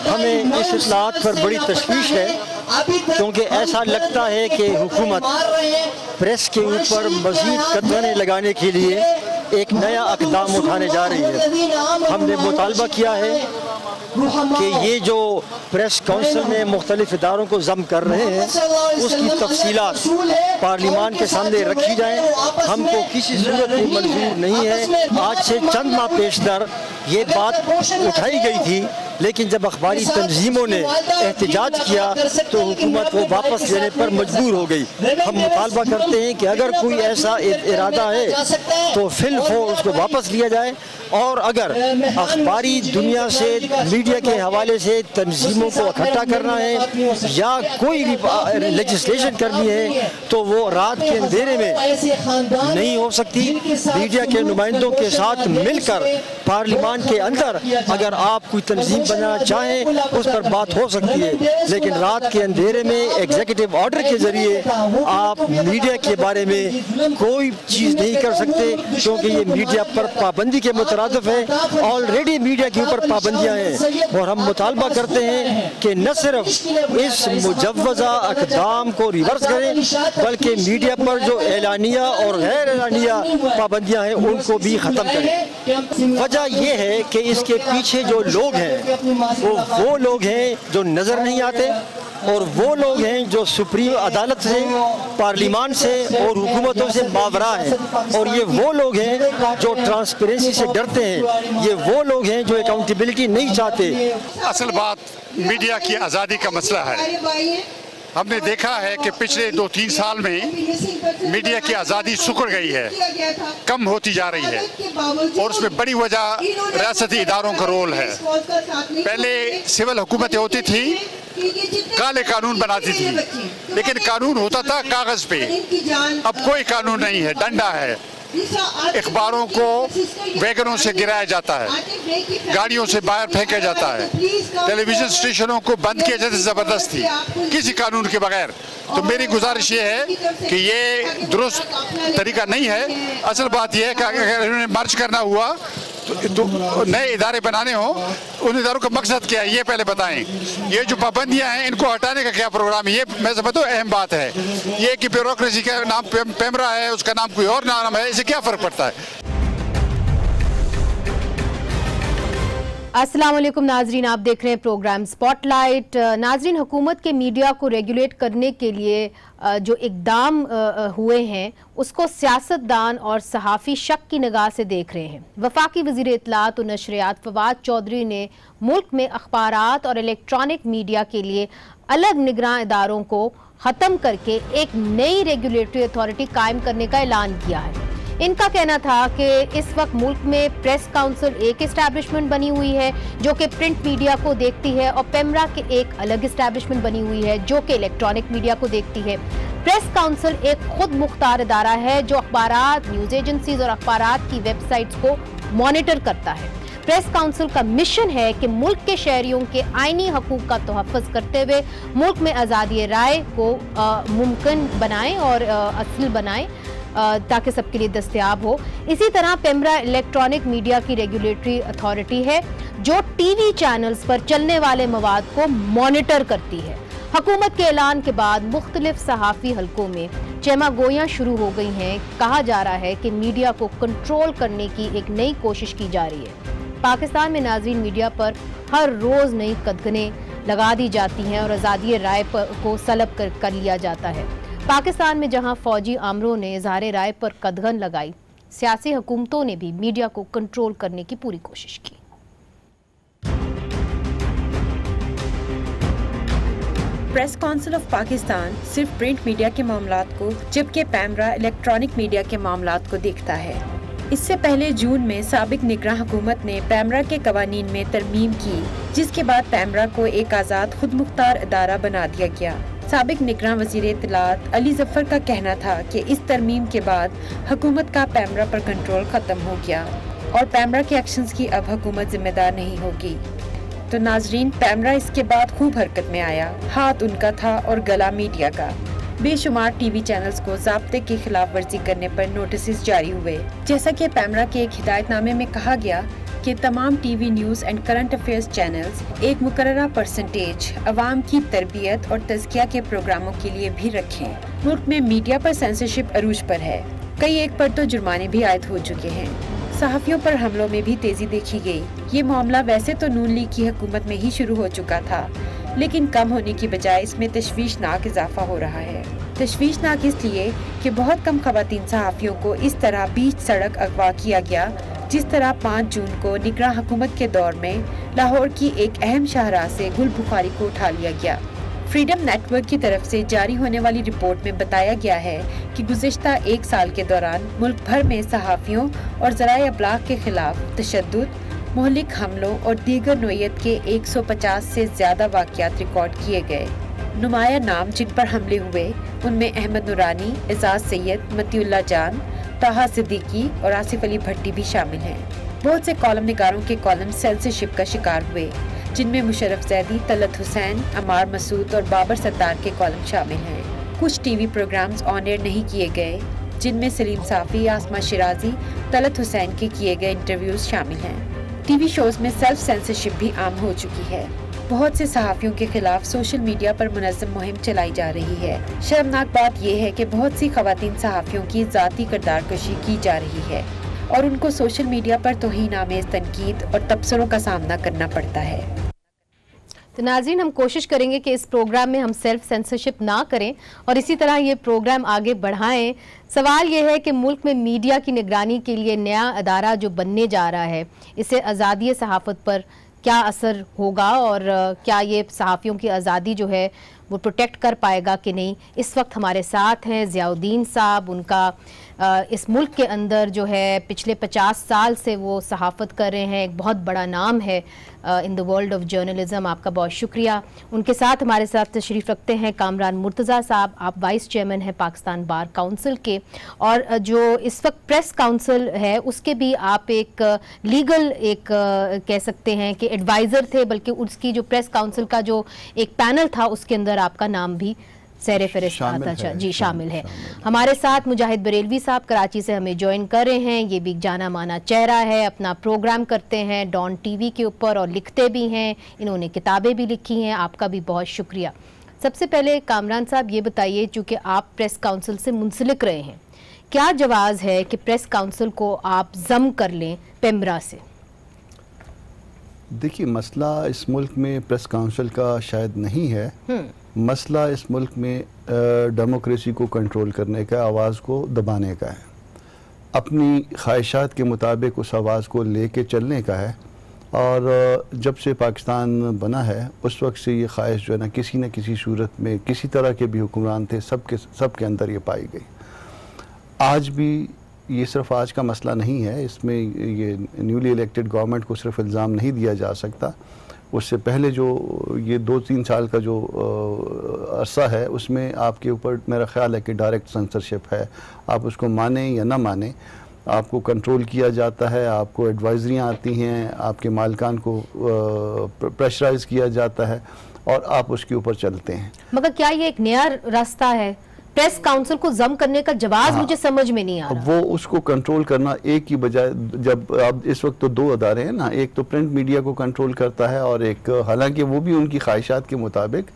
हमें इस इत्तलात पर बड़ी तशवीश है, क्योंकि ऐसा लगता है कि हुकूमत प्रेस के ऊपर मज़ीद कदगने लगाने के लिए एक नया इक़दाम उठाने जा रही है। हमने मुतालबा किया है कि ये जो प्रेस काउंसिल में मुख्तलिफ इदारों को ज़म कर रहे हैं, उसकी तफसीलात पार्लिमान के सामने रखी जाएँ। हमको किसी सूरत में मंजूर नहीं है। आज से चंद माह पेशतर ये बात उठाई गई थी, लेकिन जब अखबारी तंजीमों ने एहतजाज किया तो हुकूमत को वापस लेने पर मजबूर हो गई। हम मुतालबा करते हैं कि अगर कोई ऐसा इरादा है तो फिलफौर उसको वापस लिया जाए, और अगर अखबारी दुनिया से मीडिया के हवाले से तंजीमों को इकट्ठा करना है या कोई भी लेजिस्लेशन करनी है तो वो रात के अंधेरे में नहीं हो सकती। मीडिया के नुमाइंदों के साथ मिलकर पार्लिमान के अंदर अगर आप कोई तंजीम बनाना चाहें उस पर बात हो सकती है, लेकिन रात के अंधेरे में एग्जीक्यूटिव ऑर्डर के जरिए आप मीडिया के बारे में कोई चीज़ नहीं कर सकते, क्योंकि ये मीडिया पर पाबंदी के मुतरादिफ है। ऑलरेडी मीडिया के ऊपर पाबंदियां हैं, और हम मुतालबा करते हैं कि न सिर्फ इस मुजव्वज़ा इक़दाम को रिवर्स करें, बल्कि मीडिया पर जो एलानिया और गैर एलानिया पाबंदियां हैं उनको भी ख़त्म करें। वजह यह है कि इसके पीछे जो लोग हैं वो लोग हैं जो नज़र नहीं आते, और वो लोग हैं जो सुप्रीम अदालत से, पार्लिमान से और हुकूमतों से मावरा हैं, और ये वो लोग हैं जो ट्रांसपेरेंसी से डरते हैं। ये वो लोग हैं जो अकाउंटेबिलिटी नहीं चाहते। असल बात मीडिया की आज़ादी का मसला है। हमने देखा है कि पिछले 2-3 साल में मीडिया की आज़ादी सिकुड़ गई है, कम होती जा रही है, और उसमें बड़ी वजह रियासती इदारों का रोल है। पहले सिविल हुकूमतें होती थी, काले कानून बनाती थी, लेकिन कानून होता था कागज़ पे। अब कोई कानून नहीं है, डंडा है। अखबारों को वैगनों से गिराया जाता है, गाड़ियों से बाहर फेंका जाता है, टेलीविज़न स्टेशनों को बंद किया जाता है ज़बरदस्ती, किसी कानून के बगैर। तो मेरी गुजारिश ये है कि ये दुरुस्त तरीका नहीं है। असल बात यह है कि अगर इन्होंने मर्ज करना हुआ तो नए इदारे बनाने हो, उन इदारों का मकसद क्या है ये पहले बताएं। ये जो पाबंदियां हैं इनको हटाने का क्या प्रोग्राम है, ये मैं समझता हूँ अहम बात है। ये कि ब्यूरोक्रेसी का नाम पेमरा है, उसका नाम कोई और नाम है, इससे क्या फ़र्क पड़ता है। अस्सलाम वालेकुम नाजरीन, आप देख रहे हैं प्रोग्राम स्पॉटलाइट। नाजरीन, हुकूमत के मीडिया को रेगुलेट करने के लिए जो इक़दाम हुए हैं उसको सियासतदान और सहाफ़ी शक की निगाह से देख रहे हैं। वफाकी वज़ीर इत्तलात और नशरियात फवाद चौधरी ने मुल्क में अखबारात और इलेक्ट्रॉनिक मीडिया के लिए अलग निगरान इदारों को ख़त्म करके एक नई रेगुलेटरी अथॉरिटी कायम करने का ऐलान किया है। इनका कहना था कि इस वक्त मुल्क में प्रेस काउंसिल एक इस्टेब्लिशमेंट बनी हुई है जो कि प्रिंट मीडिया को देखती है, और पेमरा के एक अलग इस्टेब्लिशमेंट बनी हुई है जो कि इलेक्ट्रॉनिक मीडिया को देखती है। प्रेस काउंसिल एक खुद मुख्तार इदारा है जो अखबारात, न्यूज़ एजेंसीज और अखबारात की वेबसाइट्स को मॉनिटर करता है। प्रेस काउंसिल का मिशन है कि मुल्क के शहरियों के आईनी हकूक का तहफ़्फ़ुज़ करते हुए मुल्क में आज़ादी राय को मुमकिन बनाएं और असल बनाएं, ताकि सबके लिए दस्तयाब हो। इसी तरह पेमरा इलेक्ट्रॉनिक मीडिया की रेगुलेटरी अथॉरिटी है जो टीवी चैनल्स पर चलने वाले मवाद को मॉनिटर करती है। हुकूमत के ऐलान के बाद मुख्तलिफ सहाफ़ी हलकों में चेमागोयां शुरू हो गई हैं। कहा जा रहा है कि मीडिया को कंट्रोल करने की एक नई कोशिश की जा रही है। पाकिस्तान में नाज़रीन मीडिया पर हर रोज़ नई कदगनें लगा दी जाती हैं और आज़ादी राय को सलब कर लिया जाता है। पाकिस्तान में जहां फौजी आमरों ने इज़हार राय पर कदगन लगाई, सियासी हुकूमतों ने भी मीडिया को कंट्रोल करने की पूरी कोशिश की। प्रेस काउंसिल ऑफ पाकिस्तान सिर्फ प्रिंट मीडिया के मामलात को, जबकि पेमरा इलेक्ट्रॉनिक मीडिया के मामलात को देखता है। इससे पहले जून में साबिक निगरान हुकूमत ने पेमरा के कवानीन में तरमीम की, जिसके बाद पेमरा को एक आज़ाद खुद मुख्तार इदारा बना दिया गया। साबिक निगरान वज़ीर इत्तलात अली जफ़र का कहना था कि इस तरमीम के बाद हुकूमत का पेमरा पर कंट्रोल ख़त्म हो गया और पेमरा के एक्शंस की अब हुकूमत जिम्मेदार नहीं होगी। तो नाजरीन, पेमरा इसके बाद खूब हरकत में आया। हाथ उनका था और गला मीडिया का। बेशुमार टीवी चैनल्स को ज़ाब्ते की खिलाफ वर्जी करने पर नोटिस जारी हुए। जैसा कि पेमरा के एक हिदायतनामे में कहा गया के तमाम TV news and current affairs channels एक मुकर्ररा परसेंटेज अवाम की तरबियत और तज़किया के प्रोग्रामों के लिए भी रखें। मुल्क में मीडिया पर सेंसरशिप अरूज पर है। कई एक पर तो जुर्माने भी आयद हो चुके हैं। सहाफ़ियों पर हमलों में भी तेजी देखी गई। ये मामला वैसे तो नून लीग की हुकूमत में ही शुरू हो चुका था, लेकिन कम होने की बजाय इसमें तशवीशनाक इजाफा हो रहा है। तशवीशनाक इसलिए कि बहुत कम ख़वातीन सहाफ़ियों को इस तरह बीच सड़क अगवा किया गया, जिस तरह 5 जून को निगरां हुकूमत के दौर में लाहौर की एक अहम शाहराह से गुल बुखारी को उठा लिया गया। फ्रीडम नेटवर्क की तरफ से जारी होने वाली रिपोर्ट में बताया गया है कि गुज़िश्ता 1 साल के दौरान मुल्क भर में सहाफ़ियों और ज़राए अब्लाग के खिलाफ तशद्दुद, मुहलिक हमलों और दीगर नोयत के 150 से ज़्यादा वाक़यात रिकॉर्ड किए गए। नुमाया नाम जिन पर हमले हुए उनमें अहमद नूरानी, एजाज सैयद, मतीउल्लाह जान, ताहा सिद्दीकी और आसिफ अली भट्टी भी शामिल हैं। बहुत से कॉलम निगारों के कॉलम सेंसरशिप का शिकार हुए, जिनमें मुशर्रफ जैदी, तलत हुसैन, अमार मसूद और बाबर सत्तार के कॉलम शामिल हैं। कुछ टीवी प्रोग्राम्स ऑन एयर नहीं किए गए, जिनमें सलीम साफ़ी, आसमा शिराजी, तलत हुसैन के किए गए इंटरव्यूज शामिल हैं। टीवी शोज में सेल्फ सेंसरशिप भी आम हो चुकी है। बहुत से सहाफ़ियों के खिलाफ सोशल मीडिया पर मुनज़्ज़म मुहिम चलाई जा रही है। शर्मनाक बात यह है कि बहुत सी ख़वातीन सहाफ़ियों की ज़ाती किरदारकशी की जा रही है और उनको सोशल मीडिया पर तौहीन-आमेज़ तनकीद और तबसरों का सामना करना पड़ता है। तो नाज़रीन, हम कोशिश करेंगे कि इस प्रोग्राम में हम सेल्फ सेंसरशिप ना करें और इसी तरह ये प्रोग्राम आगे बढ़ाएं। सवाल ये है कि मुल्क में मीडिया की निगरानी के लिए नया अदारा जो बनने जा रहा है, इससे आज़ादी सहाफ़त पर क्या असर होगा और क्या ये सहाफ़ियों की आज़ादी जो है वो प्रोटेक्ट कर पाएगा कि नहीं। इस वक्त हमारे साथ हैं ज़ियाउद्दीन साहब। उनका इस मुल्क के अंदर जो है पिछले 50 साल से वो सहाफ़त कर रहे हैं, एक बहुत बड़ा नाम है in the world of journalism. आपका बहुत शुक्रिया। उनके साथ हमारे साथ तशरीफ़ रखते हैं कामरान मुर्तज़ा साहब। आप वाइस चेयरमैन हैं पाकिस्तान बार काउंसिल के, और जो इस वक्त प्रेस काउंसिल है उसके भी आप एक लीगल कह सकते हैं कि एडवाइज़र थे, बल्कि उसकी जो प्रेस काउंसिल का जो एक पैनल था उसके अंदर आपका नाम भी सैरे फहरिस्त आता जी शामिल है। हमारे साथ मुजाहिद बरेलवी साहब कराची से हमें ज्वाइन कर रहे हैं। ये भी जाना माना चेहरा है, अपना प्रोग्राम करते हैं डॉन टीवी के ऊपर और लिखते भी हैं। इन्होंने किताबें भी लिखी हैं। आपका भी बहुत शुक्रिया। सबसे पहले कामरान साहब ये बताइए, चूँकि आप प्रेस काउंसिल से मुंसलिक रहे हैं, क्या जवाज़ है कि प्रेस काउंसिल को आप जम कर लें पेमरा से? देखिए, मसला इस मुल्क में प्रेस काउंसिल का शायद नहीं है। मसला इस मुल्क में डेमोक्रेसी को कंट्रोल करने का, आवाज़ को दबाने का है, अपनी ख्वाहिशात के मुताबिक उस आवाज़ को लेके चलने का है। और जब से पाकिस्तान बना है उस वक्त से ये ख्वाहिश जो है ना किसी सूरत में किसी तरह के भी हुक्मरान थे सबके अंदर ये पाई गई। आज भी ये सिर्फ आज का मसला नहीं है, इसमें ये न्यूली इलेक्टेड गवर्नमेंट को सिर्फ इल्ज़ाम नहीं दिया जा सकता। उससे पहले जो ये 2-3 साल का जो अरसा है उसमें आपके ऊपर मेरा ख्याल है कि डायरेक्ट सेंसरशिप है। आप उसको माने या ना माने, आपको कंट्रोल किया जाता है, आपको एडवाइजरियाँ आती हैं, आपके मालिकान को प्रेशराइज किया जाता है और आप उसके ऊपर चलते हैं। मगर क्या ये एक नया रास्ता है? प्रेस काउंसिल को जम करने का जवाब मुझे समझ में नहीं आ रहा। वो उसको कंट्रोल करना एक की बजाय, जब अब इस वक्त तो 2 अदारे हैं ना, एक तो प्रिंट मीडिया को कंट्रोल करता है और एक, हालांकि वो भी उनकी ख्वाहिशात के मुताबिक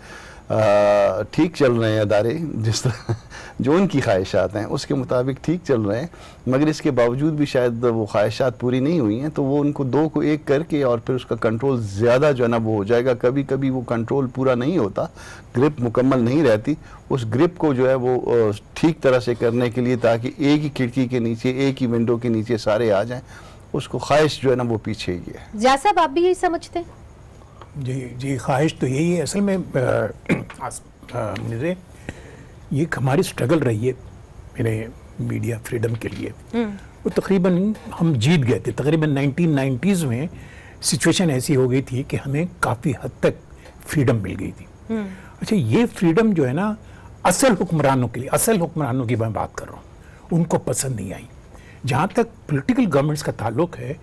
ठीक चल रहे हैं अदारे, जिस तरह जो उनकी ख्वाहिशात हैं उसके मुताबिक ठीक चल रहे हैं, मगर इसके बावजूद भी शायद वो ख्वाहिशात पूरी नहीं हुई हैं, तो वो उनको 2 को 1 करके और फिर उसका कंट्रोल ज़्यादा जो है ना वो हो जाएगा। कभी कभी वो कंट्रोल पूरा नहीं होता, ग्रिप मुकम्मल नहीं रहती। उस ग्रिप को जो है वो ठीक तरह से करने के लिए, ताकि एक ही खिड़की के नीचे, एक ही विंडो के नीचे सारे आ जाएँ, उसको ख्वाहिश जो है ना वो पीछे ही है। ज़िया साहब, आप भी यही समझते हैं? जी, ख्वाहिश तो यही है। असल में ये हमारी स्ट्रगल रही है मेरे मीडिया फ्रीडम के लिए। वो तकरीबन हम जीत गए थे। तकरीबन 1990s में सिचुएशन ऐसी हो गई थी कि हमें काफ़ी हद तक फ्रीडम मिल गई थी। अच्छा, ये फ्रीडम जो है ना असल हुक्मरानों के लिए, असल हुक्मरानों की मैं बात कर रहा हूँ, उनको पसंद नहीं आई। जहाँ तक पॉलिटिकल गवर्नमेंट्स का ताल्लुक है,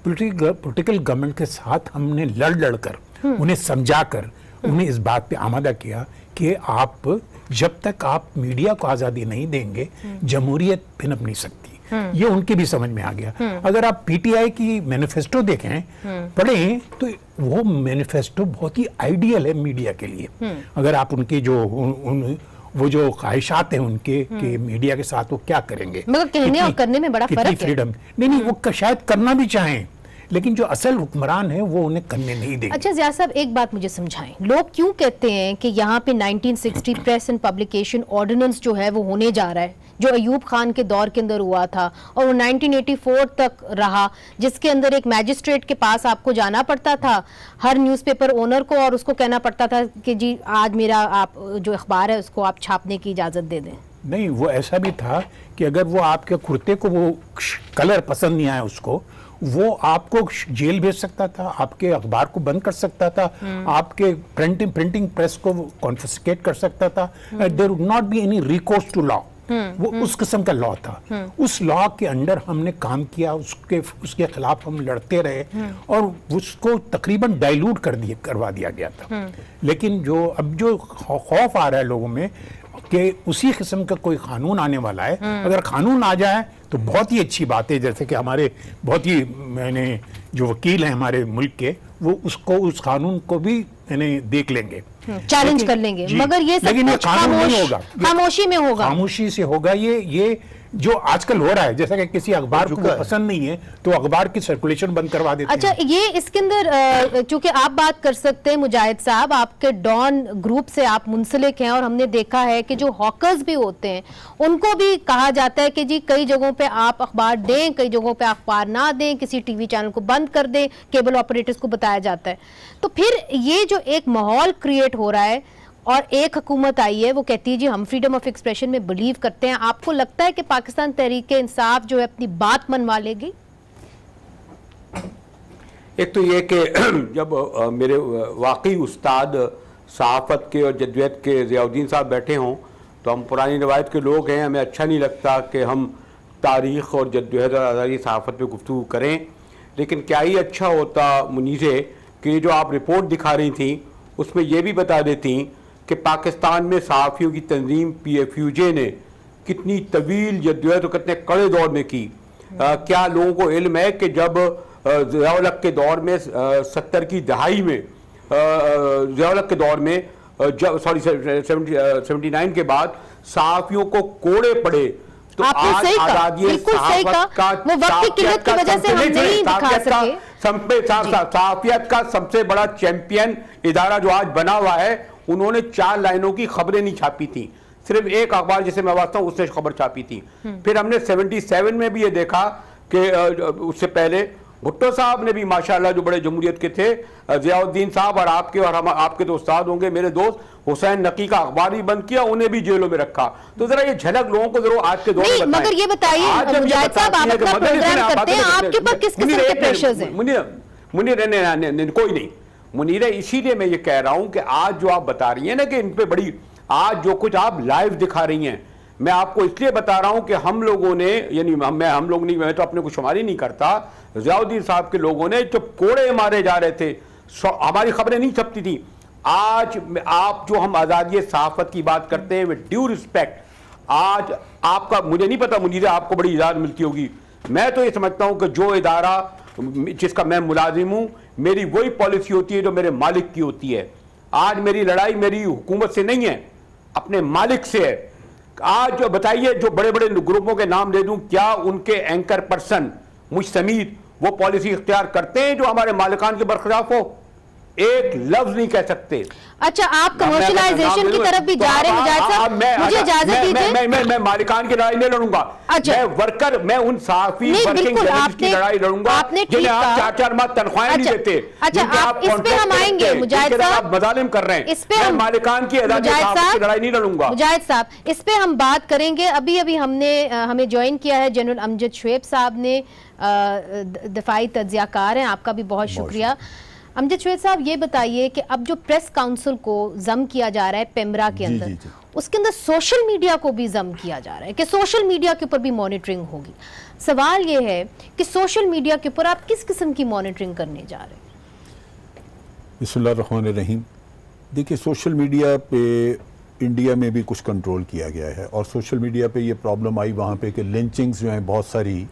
पॉलिटिकल गवर्नमेंट के साथ हमने लड़ कर उन्हें समझा कर उन्हें इस बात पे आमादा किया कि आप जब तक आप मीडिया को आज़ादी नहीं देंगे, जमहूरियत भिनप नहीं सकती। ये उनके भी समझ में आ गया। अगर आप पीटीआई की मैनिफेस्टो देखें, पढ़ें, तो वो मैनिफेस्टो बहुत ही आइडियल है मीडिया के लिए। अगर आप उनकी जो वो जो ख्वाहिशात हैं उनके कि मीडिया के साथ वो क्या करेंगे, मगर कहने और करने में बड़ा फर्क है। फ्रीडम नहीं, वो शायद करना भी चाहें, लेकिन जो असल हुक्मरान है वो उन्हें करने नहीं देंगे। अच्छा ज़िया साहब, एक बात मुझे समझाएं, लोग क्यों कहते हैं कि यहाँ पे 1960 प्रेस एंड पब्लिकेशन ऑर्डिनेंस जो है वो होने जा रहा है, जो अयूब खान के दौर के अंदर हुआ था और वो 1984 तक रहा, जिसके अंदर एक मैजिस्ट्रेट के पास आपको जाना पड़ता था, हर न्यूज़पेपर ओनर को, और उसको कहना पड़ता था कि जी आज मेरा आप जो अखबार है उसको आप छापने की इजाज़त दे दें। नहीं, वो ऐसा भी था कि अगर वो आपके कुर्ते को वो कलर पसंद नहीं आया उसको, वो आपको जेल भेज सकता था, आपके अखबार को बंद कर सकता था, आपके प्रिंटिंग प्रेस को कॉन्फिस्केट कर सकता था। There would not be any recourse to law. वो उस किस्म का लॉ था। उस लॉ के अंडर हमने काम किया, उसके खिलाफ हम लड़ते रहे और उसको तकरीबन डाइल्यूट करवा दिया गया था। लेकिन जो अब जो खौफ आ रहा है लोगों में कि उसी किस्म का कोई कानून आने वाला है, अगर कानून आ जाए तो बहुत ही अच्छी बात है। जैसे कि हमारे बहुत ही मैंने जो वकील हैं हमारे मुल्क के, वो उसको उस कानून को भी देख लेंगे, चैलेंज कर लेंगे, मगर ये सब कुछ खामोशी में होगा, खामोशी से होगा। ये जो आजकल हो रहा है, जैसा कि किसी अखबार को पसंद नहीं है तो अखबार की सर्कुलेशन बंद करवा देते हैं। अच्छा, ये इसके अंदर चूंकि आप बात कर सकते हैं मुजाहिद साहब, आपके डॉन ग्रुप से आप मुंसलिक हैं और हमने देखा है कि जो हॉकर्स भी होते हैं उनको भी कहा जाता है कि जी कई जगहों पे आप अखबार दें, कई जगहों पे अखबार ना दें, किसी टीवी चैनल को बंद कर दें, केबल ऑपरेटर्स को बताया जाता है। तो फिर ये जो एक माहौल क्रिएट हो रहा है और एक हुकूमत आई है वो कहती है जी हम फ्रीडम ऑफ एक्सप्रेशन में बिलीव करते हैं, आपको लगता है कि पाकिस्तान तहरीक-ए-इंसाफ जो है अपनी बात मनवा लेगी? एक तो ये कि जब मेरे वाकई उस्ताद सहाफ़त के और जद्दोजहद के ज़ियाउद्दीन साहब बैठे हों तो हम पुरानी रवायत के लोग हैं, हमें अच्छा नहीं लगता कि हम तारीख़ और जद्दोजहद और आज़ादी सहाफ़त पे गुफ्तगू करें। लेकिन क्या ही अच्छा होता मुनीज़े कि जो आप रिपोर्ट दिखा रही थी उसमें यह भी बता देती कि पाकिस्तान में सहाफ़ियों की तंजीम PFUJ ने कितनी तवील जद्दोजहद और कितने कड़े दौर में की। क्या लोगों को इल्म है कि जब ज़िया-उल-हक़ के दौर में 70 की दहाई में ज़िया-उल-हक़ के दौर में जब 79 के बाद सहाफ़ियों को कोड़े पड़े, तो आज आज़ादी सहाफ़त का वो वक्त की किल्लत की वजह से हम नहीं दिखा सके। सहाफ़ियत का सबसे बड़ा चैंपियन इदारा जो आज बना हुआ है, उन्होंने 4 लाइनों की खबरें नहीं छापी थी, सिर्फ एक अखबार जिसे मैं वास्ता हूं उसने खबर छापी थी। फिर हमने 77 में भी ये देखा कि उससे पहले भुट्टो साहब ने भी माशाल्लाह जो बड़े जमहूरियत के थे, ज़ियाउद्दीन साहब और आपके तो उस्ताद होंगे मेरे दोस्त हुसैन नकी का अखबार भी बंद किया, उन्हें भी जेलों में रखा। तो जरा ये झलक लोगों को जरूर आज के दौर में बताएं। मगर ये बताइए मुजाहिद साहब, आप अपना प्रोग्राम करते हैं, आपके ऊपर किस किस्म के प्रेशर्स हैं? मुनीर कोई नहीं, मुनीरे इसीलिए मैं ये कह रहा हूं कि आज जो आप बता रही हैं ना कि इन पे बड़ी, आज जो कुछ आप लाइव दिखा रही हैं, मैं आपको इसलिए बता रहा हूं कि हम लोगों ने, यानी हम लोग नहीं, मैं तो अपने को शुमारी नहीं करता, ज़ियाउद्दीन साहब के लोगों ने जब कोड़े मारे जा रहे थे हमारी खबरें नहीं छपती थी। आज आप जो हम आज़ादी सहाफ़त की बात करते हैं विद ड्यू रिस्पेक्ट, आज आपका मुझे नहीं पता मुनीरे आपको बड़ी इजाज़त मिलती होगी, मैं तो ये समझता हूं कि जो इदारा जिसका मैं मुलाजिम हूं, मेरी वही पॉलिसी होती है जो मेरे मालिक की होती है। आज मेरी लड़ाई मेरी हुकूमत से नहीं है, अपने मालिक से है। आज जो बताइए, जो बड़े बड़े ग्रुपों के नाम ले दूं, क्या उनके एंकर पर्सन मुझ समीत वो पॉलिसी इख्तियार करते हैं जो हमारे मालिकान के बरखिलाफ हो? एक लफ्ज नहीं कह सकते। अच्छा, आप कमर्शियलाइजेशन की तरफ भी जा रहे हैं मुजाहिद साहब, मुझे इजाजत दीजिए। मैं मालिकान की लड़ाई नहीं लड़ूंगा। अच्छा, मैं वर्कर, मैं उन सहाफ़ी वर्किंग जर्नलिस्ट की लड़ाई लड़ूंगा जिन्हें आप 4-4 माह तनख्वाहें नहीं देते। अच्छा, आप इस पे हम आएंगे मुजाहिद साहब, मजालिम कर रहे हैं, इस पे हम मालिकान की आज़ादी की लड़ाई नहीं लड़ूंगा। मुजाहिद साहब, इस पे हम बात करेंगे। अभी हमें ज्वाइन किया है जनरल अमजद शुएब साहब ने, दफाई तज्जियाकार हैं, आपका भी बहुत शुक्रिया। अमजद शुएब साहब, ये बताइए कि अब जो प्रेस काउंसिल को जम किया जा रहा है पेमरा के अंदर, उसके अंदर सोशल मीडिया को भी जम किया जा रहा है कि सोशल मीडिया के ऊपर भी मॉनिटरिंग होगी। सवाल ये है कि सोशल मीडिया के ऊपर आप किस किस्म की मॉनिटरिंग करने जा रहे हैं? बिस्मिल्लाहिर्रहमानिर्रहीम। देखिए, सोशल मीडिया पे इंडिया में भी कुछ कंट्रोल किया गया है। और सोशल मीडिया पे ये प्रॉब्लम आई वहाँ पे कि लिंचिंग्स जो हैं बहुत सारी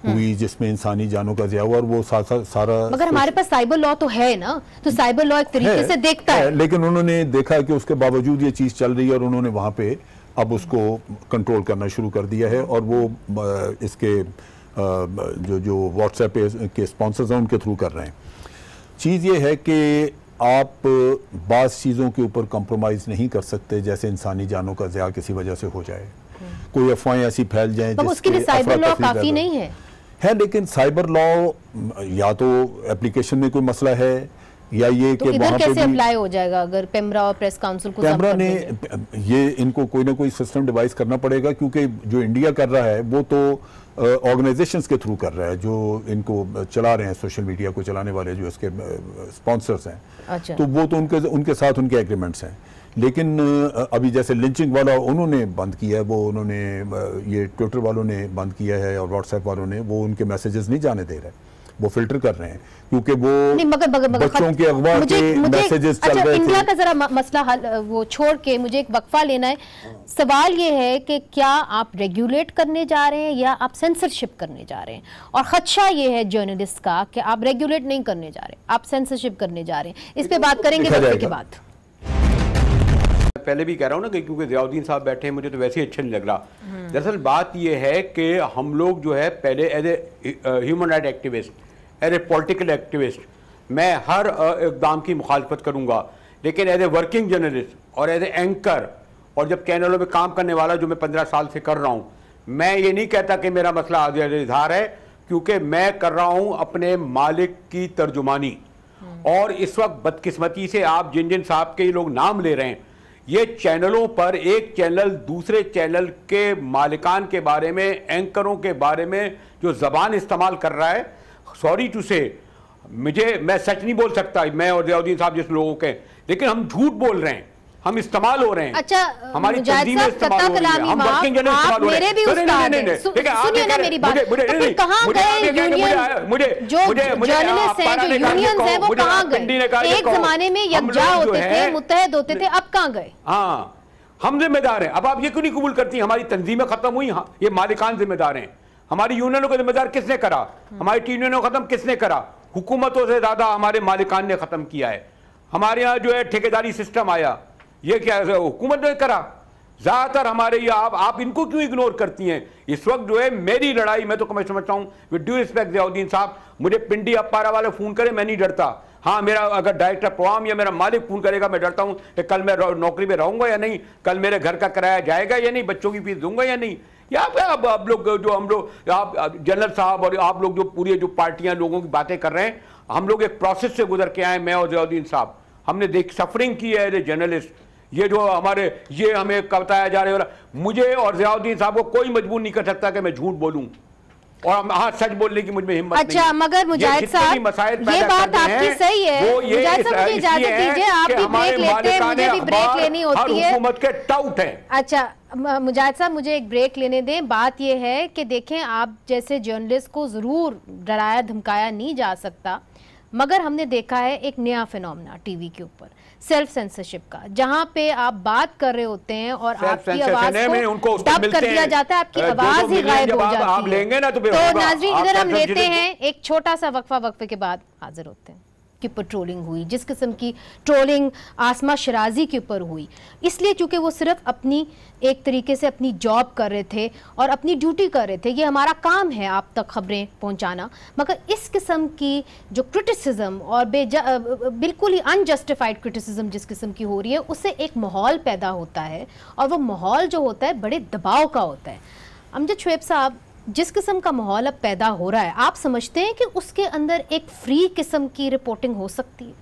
हुई जिसमें इंसानी जानों का ज़िया हुआ, और वो सारा मगर हमारे पास साइबर लॉ तो है ना, तो साइबर लॉ एक तरीके से देखता है। लेकिन उन्होंने देखा कि उसके बावजूद ये चीज़ चल रही है और उन्होंने वहाँ पे अब उसको कंट्रोल करना शुरू कर दिया है। और वो इसके जो व्हाट्सएप के स्पॉन्सर्स हैं उनके थ्रू कर रहे हैं। चीज़ ये है कि आप बाज़ चीज़ों के ऊपर कंप्रोमाइज़ नहीं कर सकते, जैसे इंसानी जानों का ज़िया किसी वजह से हो जाए, कोई अफवाहें ऐसी फैल जाएं तो उसके लिए साइबर लॉ काफ़ी नहीं है। लेकिन साइबर लॉ या तो एप्लीकेशन में कोई मसला है या ये तो कि इधर कैसे अप्लाई हो जाएगा अगर पेमरा और प्रेस काउंसिल को पेमरा ने ये इनको कोई ना कोई सिस्टम डिवाइस करना पड़ेगा, क्योंकि जो इंडिया कर रहा है वो तो ऑर्गेनाइजेशंस के थ्रू कर रहा है जो इनको चला रहे हैं, सोशल मीडिया को चलाने वाले जो इसके स्पॉन्सर्स हैं। अच्छा। तो वो तो उनके साथ उनके एग्रीमेंट्स हैं। लेकिन अभी जैसे लिंचिंग वाला उन्होंने बंद किया है, वो उन्होंने ये ट्विटर वालों ने बंद किया है और व्हाट्सएप वालों ने, वो उनके मैसेजेस नहीं जाने दे रहे, वो फिल्टर कर रहे हैं क्योंकि वो बच्चों के अगवा के मैसेजेस चल रहे थे। इंडिया का जरा मसला वो छोड़ के मुझे एक वक्फा लेना है। सवाल ये है कि क्या आप रेगुलेट करने जा रहे हैं या आप सेंसरशिप करने जा रहे हैं? और खदशा ये है जर्नलिस्ट का कि आप रेगुलेट नहीं करने जा रहे, आप सेंसरशिप करने जा रहे हैं। इस पे बात करेंगे वक्फे के बाद। पहले भी कह रहा हूँ ना कि क्योंकि ज़ियाउद्दीन साहब बैठे हैं मुझे तो वैसे ही अच्छा नहीं लग रहा। दरअसल बात यह है कि हम लोग जो है पहले as a human right activist, as a political activist मैं हर इक़दाम की मुखालफत करूँगा, लेकिन एज ए वर्किंग जर्नलिस्ट और एज ए एंकर और जब चैनलों में काम करने वाला जो मैं 15 साल से कर रहा हूँ, मैं ये नहीं कहता कि मेरा मसला आज़ादी इज़हार है, क्योंकि मैं कर रहा हूँ अपने मालिक की तर्जुमानी। और इस वक्त बदकिस्मती से आप जिन जिन साहब के ये लोग नाम ले रहे हैं, ये चैनलों पर एक चैनल दूसरे चैनल के मालिकान के बारे में, एंकरों के बारे में जो ज़बान इस्तेमाल कर रहा है, सॉरी टू से मैं सच नहीं बोल सकता, मैं और ज़ियाउद्दीन साहब जिस लोगों के, लेकिन हम झूठ बोल रहे हैं, हम इस्तेमाल हो रहे हैं। अच्छा, हमारी तंजीमें इस्तेमाल हो रही हैं, हम वर्किंग जर्नलिस्ट इस्तेमाल हो रहे हैं। सुनिए ना मेरी बात, तो कहाँ गए यूनियन, जो जर्नलिस्ट हैं, जो यूनियंस हैं, वो कहाँ गए? एक जमाने में यकजा होते थे, मुत्तहद होते थे, अब कहाँ गए? हाँ, हम जिम्मेदार हैं। अब आप ये क्यों नहीं कबूल करती हमारी तंजीमें खत्म हुई? हाँ, ये मालिकान जिम्मेदार हैं। हमारी यूनियनों को जिम्मेदार किसने करा? हमारी टी यूनियनों को खत्म किसने करा? हुकूमतों से ज्यादा हमारे मालिकान ने खत्म किया है। हमारे यहाँ जो है ठेकेदारी सिस्टम आया, ये क्या हुकूमत ने करा? ज्यादातर हमारे ये आप इनको क्यों इग्नोर करती हैं? इस वक्त जो है मेरी लड़ाई, मैं समझता हूँ विद ड्यू रिस्पेक्ट ज़ियाउद्दीन साहब, मुझे पिंडी अपारा वाले फोन करे मैं नहीं डरता। हाँ, मेरा अगर डायरेक्टर प्रोग्राम या मेरा मालिक फोन करेगा मैं डरता हूँ कि कल मैं नौकरी में रहूंगा या नहीं, कल मेरे घर का किराया जाएगा या नहीं, बच्चों की फीस दूंगा या नहीं। या आप लोग जो हम लोग, आप जनरल साहब और आप लोग जो पूरी जो पार्टियां लोगों की बातें कर रहे हैं, हम लोग एक प्रोसेस से गुजर के आए, मैं और ज़ियाउद्दीन साहब, हमने सफरिंग की है एज ए जर्नलिस्ट। ये जो हमारे ये हमें बताया जा रहा है, मुझे और ज़ियाउद्दीन साहब को कोई मजबूर नहीं कर सकता कि मैं झूठ बोलूं और हाँ सच बोलने की मुझमें हिम्मत अच्छा, नहीं। मगर मुजाहिद साहब, ये बात आपकी सही है। मुजाहिद साहब मुझे इजाजत दीजिए, आप भी ब्रेक लेते हैं, मुझे भी ब्रेक लेनी होती है। हुकूमत के टाउट है। अच्छा मुजाहिद साहब, मुझे एक ब्रेक लेने दें। बात यह है कि देखें, आप जैसे जर्नलिस्ट को जरूर डराया धमकाया नहीं जा सकता, मगर हमने देखा है एक नया फिनोमेना टीवी के ऊपर, सेल्फ सेंसरशिप का, जहां पे आप बात कर रहे होते हैं और आपकी आवाज को डब कर दिया जाता है, आपकी आवाज ही गायब हो जाती है। तो नाज़रीन, इधर हम लेते हैं एक छोटा सा वक्फा, वक्फे के बाद हाजिर होते हैं। के ऊपर ट्रोलिंग हुई, जिस किस्म की ट्रोलिंग आसमा शराजी के ऊपर हुई, इसलिए चूंकि वो सिर्फ अपनी एक तरीके से अपनी जॉब कर रहे थे और अपनी ड्यूटी कर रहे थे, ये हमारा काम है आप तक खबरें पहुंचाना, मगर इस किस्म की जो क्रिटिसिज्म और बिल्कुल ही अनजस्टिफाइड क्रिटिसिज्म जिस किस्म की हो रही है, उससे एक माहौल पैदा होता है और वो माहौल जो होता है बड़े दबाव का होता है। अमजद शुएब साहब, जिस किस्म का माहौल अब पैदा हो रहा है, आप समझते हैं कि उसके अंदर एक फ्री किस्म की रिपोर्टिंग हो सकती है?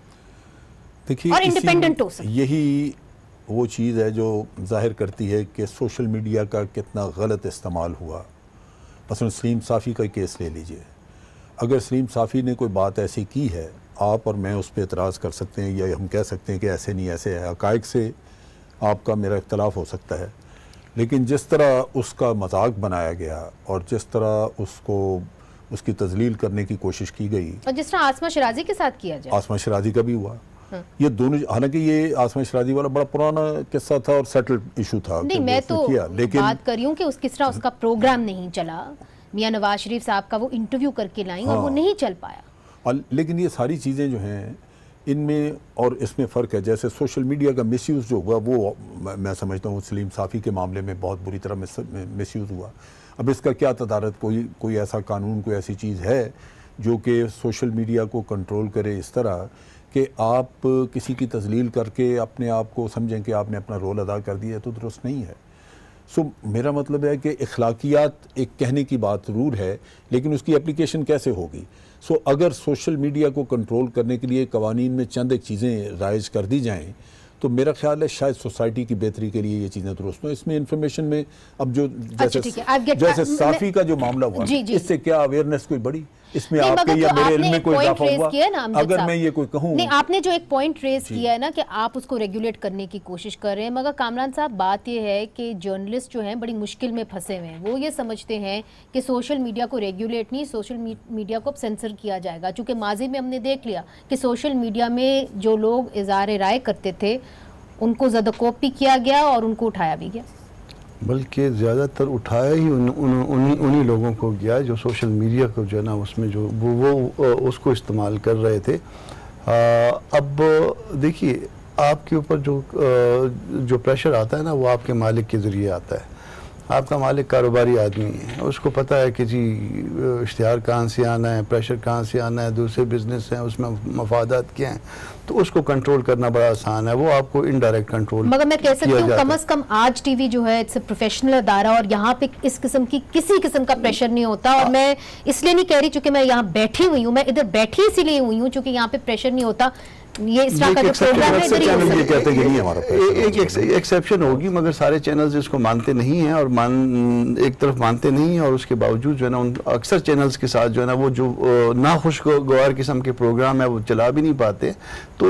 देखिए, और इंडिपेंडेंट हो सकती है? यही वो चीज़ है जो जाहिर करती है कि सोशल मीडिया का कितना गलत इस्तेमाल हुआ। मसलन सलीम साफ़ी का केस ले लीजिए, अगर सलीम साफ़ी ने कोई बात ऐसी की है, आप और मैं उस पर एतराज़ कर सकते हैं या हम कह सकते हैं कि ऐसे नहीं ऐसे है, हक़ाइक़ से आपका मेरा इख्तलाफ हो सकता है, लेकिन जिस तरह उसका मजाक बनाया गया और जिस तरह उसको उसकी तजलील करने की कोशिश की गई, और जिस तरह आसमा शराजी के साथ किया जाए, आसमा शराजी का भी हुआ, ये दोनों, हालांकि ये आसमा शराजी वाला बड़ा पुराना किस्सा था और सेटल्ड इशू था। नहीं, मैं तो बात कर रही हूँ कि किस तरह उसका प्रोग्राम नहीं चला, मियां नवाज शरीफ साहब का वो इंटरव्यू करके लाई और वो नहीं चल पाया। लेकिन ये सारी चीज़ें जो हैं इनमें और इसमें फ़र्क है। जैसे सोशल मीडिया का मिसयूज़ जो हुआ वो मैं समझता हूँ सलीम साफ़ी के मामले में बहुत बुरी तरह मिसयूज़ हुआ। अब इसका क्या तदारत, कोई ऐसा कानून, कोई ऐसी चीज़ है जो कि सोशल मीडिया को कंट्रोल करे इस तरह कि आप किसी की तजलील करके अपने आप को समझें कि आपने अपना रोल अदा कर दिया, तो दुरुस्त नहीं है। सो मेरा मतलब है कि इखलाकियात एक कहने की बात ज़रूर है, लेकिन उसकी एप्लीकेशन कैसे होगी। सो अगर सोशल मीडिया को कंट्रोल करने के लिए कवानीन में चंद एक चीज़ें राइज कर दी जाएँ तो मेरा ख्याल है शायद सोसाइटी की बेहतरी के लिए ये चीज़ें दुरुस्त हों। इसमें इंफॉर्मेशन में अब जो जैसे साफ़ी का जो मामला हुआ, इससे क्या अवेयरनेस कोई बड़ी इसमें आपके या मेरे इल्म में कोई इजाफा हुआ? अगर मैं ये कोई कहूँ, नहीं, आपने जो एक पॉइंट रेज किया है ना कि आप उसको रेगुलेट करने की कोशिश कर रहे हैं, मगर कामरान साहब बात ये है कि जर्नलिस्ट जो हैं बड़ी मुश्किल में फंसे हुए हैं। वो ये समझते हैं कि सोशल मीडिया को रेगुलेट नहीं, सोशल मीडिया को अब सेंसर किया जाएगा, चूँकि माजी में हमने देख लिया कि सोशल मीडिया में जो लोग इज़हार राय करते थे उनको ज़दकोप भी किया गया और उनको उठाया भी गया, बल्कि ज़्यादातर उठाया ही उन्हीं लोगों को गया जो सोशल मीडिया को जो है ना उसमें जो वो उसको इस्तेमाल कर रहे थे। अब देखिए आपके ऊपर जो प्रेशर आता है ना वो आपके मालिक के ज़रिए आता है। आपका मालिक कारोबारी आदमी है, उसको पता है कि जी इश्तिहार कहाँ से आना है, प्रेशर कहाँ से आना है, दूसरे बिजनेस हैं उसमें मफादात क्या हैं, तो उसको कंट्रोल करना बड़ा आसान है। वो आपको इनडायरेक्ट कंट्रोल, मगर मैं कह सकती हूँ कम से कम आज टीवी जो है इट्स प्रोफेशनल अदारा और यहाँ पे इस किस्म की किसी किस्म का प्रेशर नहीं होता। और मैं इसलिए नहीं कह रही चूंकि मैं यहाँ बैठी हुई हूँ, मैं इधर बैठी इसीलिए हुई हूँ चूंकि यहाँ पे प्रेशर नहीं होता। ये इस तरह का जो प्रोग्राम है इधर ही कहते हैं नहीं हमारा एक एक्सेप्शन होगी, मगर सारे चैनल्स इसको मानते नहीं हैं और एक तरफ मानते नहीं हैं और उसके बावजूद जो है ना उन अक्सर चैनल्स के साथ जो है ना वो जो नाखुशगवार किस्म के प्रोग्राम है वो चला भी नहीं पाते। तो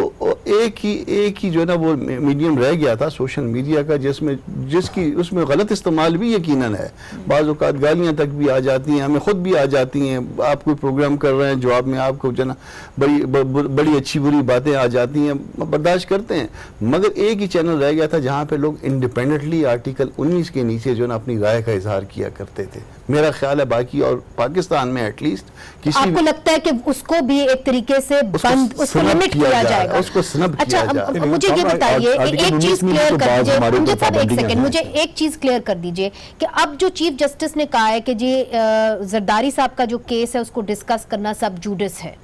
एक ही जो है ना वो मीडियम रह गया था सोशल मीडिया का जिसकी उसमें गलत इस्तेमाल भी यकीनन है, बाज़ औक़ात गालियाँ तक भी आ जाती हैं, हमें खुद भी आ जाती हैं। आप कोई प्रोग्राम कर रहे हैं जवाब में आपको जो है ना बड़ी अच्छी बुरी बातें आ जाती हैं, बर्दाश्त करते हैं। मगर एक ही चैनल रह गया था जहाँ पे लोग इंडिपेंडेंटली आर्टिकल 19 के नीचे जो है ना अपनी राय का इजहार किया करते थे। मेरा ख्याल है बाकी और पाकिस्तान में एटलीस्ट किसी आपको लगता है कि उसको भी एक तरीके से बंद, उसको लिमिट किया जाएगा, उसको स्नब किया जाएगा। मुझे ये बताइए, एक चीज क्लियर कर दीजिए, एक सेकंड मुझे एक चीज क्लियर कर दीजिए कि अब जो चीफ जस्टिस ने कहा है कि जी जरदारी साहब का जो केस है उसको डिस्कस करना सब जुडिस है,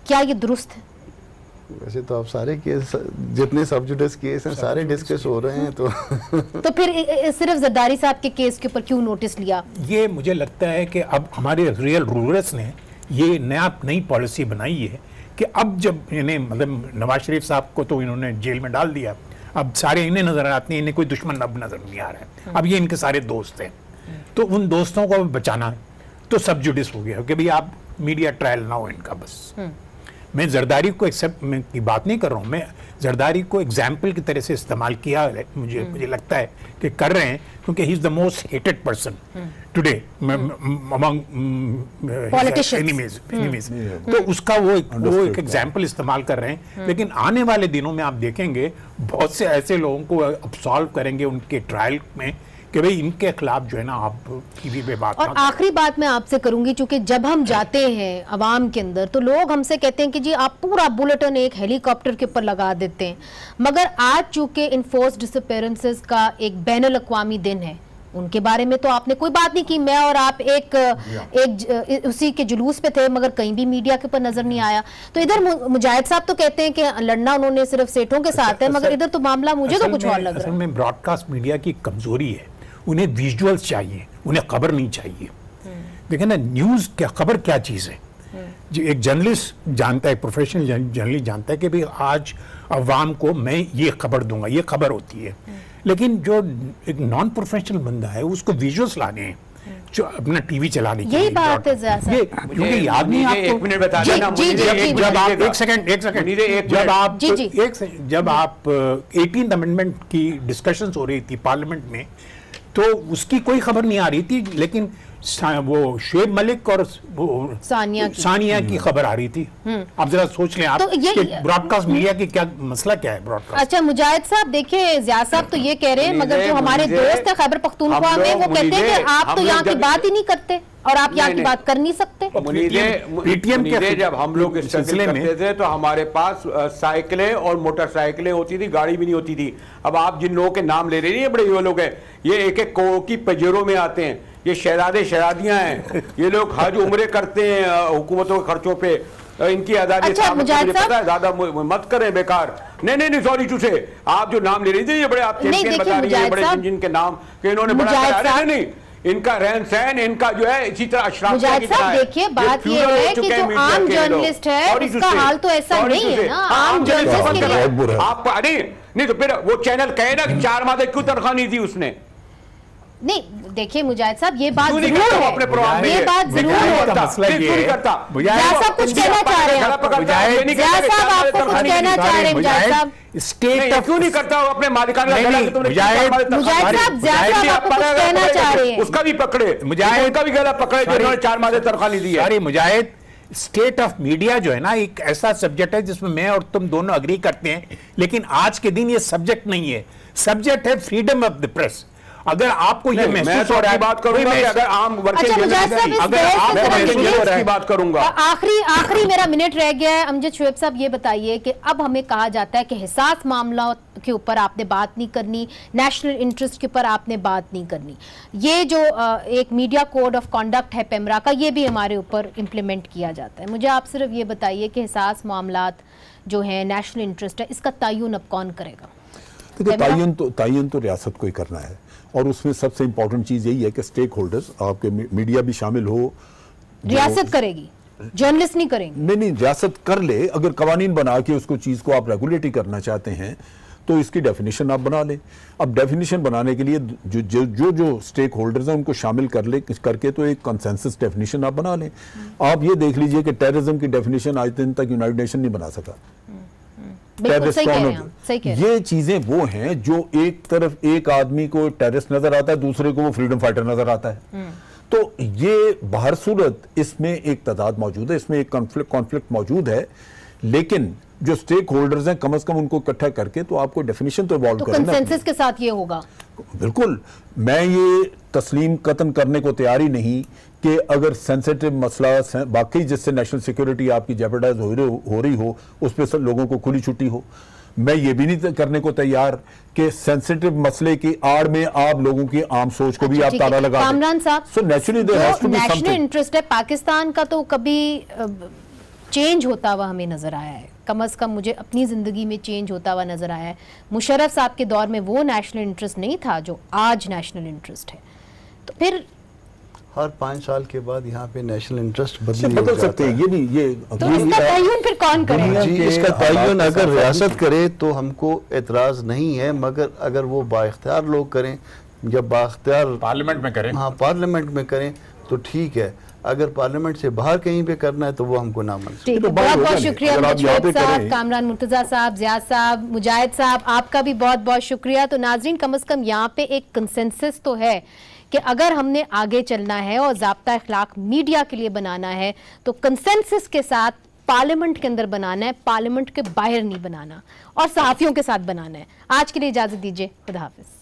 क्या ये दुरुस्त है? वैसे तो अब सारे केस जितने सब जुडिस केस हैं सारे डिस्कस हो रहे हैं, तो फिर सिर्फ जरदारी साहब के केस के ऊपर क्यों नोटिस लिया? ये मुझे लगता है कि अब हमारे रियल रूलर्स ने ये नई पॉलिसी बनाई है कि अब जब इन्हें मतलब नवाज शरीफ साहब को तो इन्होंने जेल में डाल दिया, अब सारे इन्हें नजर आते हैं, इन्हें कोई दुश्मन अब नजर नहीं आ रहा है, अब ये इनके सारे दोस्त हैं, तो उन दोस्तों को बचाना है तो सब जुडिस हो गया कि भाई आप मीडिया ट्रायल ना हो इनका। बस मैं जरदारी को एक्सेप्ट की बात नहीं कर रहा हूँ, मैं जरदारी को एग्जाम्पल की तरह से इस्तेमाल किया है, मुझे लगता है कि कर रहे हैं क्योंकि he is the most hated person today among enemies. तो उसका वो एक एग्जाम्पल इस्तेमाल कर रहे हैं। लेकिन आने वाले दिनों में आप देखेंगे बहुत से ऐसे लोगों को अब्सॉल्व करेंगे उनके ट्रायल में कि भाई इनके खिलाफ जो है ना आप टीवी पे बात। और आखिरी बात मैं आपसे करूंगी, चूंकि जब हम जाते हैं अवाम के अंदर तो लोग हमसे कहते हैं कि जी आप पूरा बुलेटिन एक हेलीकॉप्टर के ऊपर लगा देते हैं, मगर आज चूंकि इन्फोर्स डिसअपीयरेंसेस का एक बैनुल अक़वामी दिन है, उनके बारे में तो आपने कोई बात नहीं की। मैं और आप एक उसी के जुलूस पे थे मगर कहीं भी मीडिया के ऊपर नजर नहीं आया। तो इधर मुजाहिद साहब तो कहते हैं कि लड़ना उन्होंने सिर्फ सेठों के साथ है, मगर इधर तो मामला मुझे तो कुछ और लग रहा है। असल में ब्रॉडकास्ट मीडिया की कमजोरी है, उन्हें विजुअल्स चाहिए, उन्हें खबर नहीं चाहिए। देखें ना न्यूज़ क्या, खबर क्या चीज़ है। जो एक जर्नलिस्ट जानता है, प्रोफेशनल जर्नलिस्ट जानता है कि भाई आज अवाम को मैं ये खबर दूंगा, ये खबर होती है। लेकिन जो एक नॉन प्रोफेशनल बंदा है उसको विजुअल्स लाने हैं जो अपना टीवी चलाने की, यही बात है ये क्योंकि याद नहीं आपको। एक मिनट बता देना मुझे, जब आप एक सेकंड जब आप 18th अमेंडमेंट की डिस्कशंस हो रही थी पार्लियामेंट में तो उसकी कोई खबर नहीं आ रही थी, लेकिन वो शुएब मलिक और सानिया की खबर आ रही थी। आप जरा सोच लें, आप तो ब्रॉडकास्ट मीडिया की क्या मसला क्या है ब्रॉडकास्ट। अच्छा मुजाहिद साहब, देखिए ज़िया साहब तो ये कह रहे हैं, मगर जो हमारे दोस्त है खैबर पख्तूनख्वा में, वो कहते हैं कि आप तो यहाँ की बात ही नहीं करते और आप यहाँ की बात कर नहीं सकते। पीटीएम के जब हम लोग इस सिलसिले में थे तो हमारे पास साइकिलें और मोटरसाइकिलें होती थी, गाड़ी भी नहीं होती थी। अब आप जिन लोगों के नाम ले रहे हैं, ये बड़े ये लोग हैं, ये एक एक करोड़ की पजेरों में आते हैं, ये शहजादे शहजादियां हैं, ये लोग हज उम्रे करते हैं हुकूमतों के खर्चों पे, इनकी आजादी। अच्छा, मुझे पता है, ज्यादा मत करें बेकार। नहीं सॉरी टूसे, आप जो नाम ले रही थी, ये बड़े आप चैंपियन बता रही है, बड़े जिनके नाम के इन्होंने बड़ा नहीं, इनका रहन सहन, इनका जो है इसी तरह अशराफ की तरह है। देखिए बात ये है कि जो आम जर्नलिस्ट है उसका हाल तो ऐसा नहीं है ना। आम जर्नलिस्ट के लिए आप नहीं तो फिर वो चैनल कहे ना कि 4 माह क्यों तनख्वाह नहीं दी उसने। नहीं देखिए मुजाहिद साहब, ये बात जरूर है, अपने प्रोग्राम में ये बात जरूर है। सब कुछ कहना चाह रहे हैं, मुजाहिद साहब आपको कुछ कहना चाह रहे हैं, मुजाहिद साहब स्टेट क्यों नहीं करता अपने मालिकाना मुजाहिद साहब आपको कुछ कहना चाह रहे हैं, उसका भी पकड़े, मुजाहिद का भी गला पकड़े जिन्होंने 4 माह तनख्वाह नहीं दी है। अरे मुजाहिद, स्टेट ऑफ मीडिया जो है ना, एक ऐसा सब्जेक्ट है जिसमें मैं और तुम दोनों अग्री करते हैं, लेकिन आज के दिन ये सब्जेक्ट नहीं है। सब्जेक्ट है फ्रीडम ऑफ द प्रेस। अगर आपको ये महसूस हो रहा है, बात करूंगा अगर आम की बात करूंगा। आखिरी मेरा मिनट रह गया है। अमजद शुएब साहब ये बताइए कि अब हमें कहा जाता है कि हिसास मामला के ऊपर आपने बात नहीं करनी, नेशनल इंटरेस्ट के ऊपर आपने बात नहीं करनी। ये जो एक मीडिया कोड ऑफ कॉन्डक्ट है पेमरा का, ये भी हमारे ऊपर इम्प्लीमेंट किया जाता है। मुझे आप सिर्फ ये बताइए कि हिसास मामलात जो है, नेशनल इंटरेस्ट है, इसका तयन अब कौन करेगा? तयन तो रियासत को ही करना है, और उसमें सबसे इंपॉर्टेंट चीज यही है कि स्टेक होल्डर्स, आपके मीडिया भी शामिल हो। रियासत करेगी, जर्नलिस्ट नहीं करेंगे। नहीं, रियासत कर ले। अगर कवानीन बना के उसको चीज को आप रेगुलेटरी करना चाहते हैं तो इसकी डेफिनेशन आप बना लें। अब डेफिनेशन बनाने के लिए जो स्टेक होल्डर्स हैं उनको शामिल करके तो एक कंसेंसस डेफिनेशन आप बना लें। आप ये देख लीजिए कि टेररिज्म की डेफिनेशन आज दिन तक यूनाइटेड नेशन नहीं बना सका। ये चीजें वो हैं जो एक तरफ एक आदमी को टेररिस्ट नजर आता है, दूसरे को वो फ्रीडम फाइटर नजर आता है। तो ये बाहर सूरत इसमें एक तादाद मौजूद है, इसमें एक कॉन्फ्लिक्ट मौजूद है, लेकिन जो स्टेक होल्डर्स हैं कम से कम उनको इकट्ठा करके तो आपको डेफिनेशन तो इवॉल्व करना है। कंसेंसस के साथ ये होगा। बिल्कुल, मैं ये तस्लीम कतन करने को तैयार ही नहीं कि अगर सेंसिटिव मसला बाकी जिससे नेशनल सिक्योरिटी आपकी जेपरडाइज हो रही हो उस पर सब लोगों को खुली छुट्टी हो। मैं ये भी नहीं करने को तैयार कि सेंसिटिव मसले की आड़ में आप लोगों की आम सोच को भी आप ताला लगा दें। कामरान साहब, so naturally there has to be something. National interest है पाकिस्तान का, तो कभी चेंज होता हुआ हमें नजर आया है। कम से कम मुझे अपनी ज़िंदगी में चेंज होता हुआ नजर आया है। मुशर्रफ साहब के दौर में वो नेशनल इंटरेस्ट नहीं था जो आज नेशनल इंटरेस्ट है। तो फिर हर 5 साल के बाद यहाँ पे नेशनल इंटरेस्ट बदल सकते हैं। ये तो इसका तयन फिर कौन करेगा? जी, इसका तयन अगर रियासत करे तो हमको एतराज़ नहीं है, मगर अगर वो बाइख्तियार लोग करें, जब बाइख्तियार पार्लियामेंट में करें, हाँ पार्लियामेंट में करें तो ठीक है। अगर पार्लियामेंट से बाहर कहीं पे करना है तो वो हमको ना मंजूर। तो बहुत बहुत शुक्रिया मुजाहिद साहब, कामरान मुर्तज़ा साहब, ज़ियाद साहब, मुजाहिद साहब, आपका भी बहुत बहुत शुक्रिया। तो नाज़रीन, कम से कम यहाँ पे एक कंसेंसस तो है कि अगर हमने आगे चलना है और ज़ाब्ता अखलाक मीडिया के लिए बनाना है तो कंसेंसस के साथ पार्लियामेंट के अंदर बनाना है, पार्लियामेंट के बाहर नहीं बनाना, और सहाफ़ियों के साथ बनाना है। आज के लिए इजाज़त दीजिए, खुदा हाफ़िज़।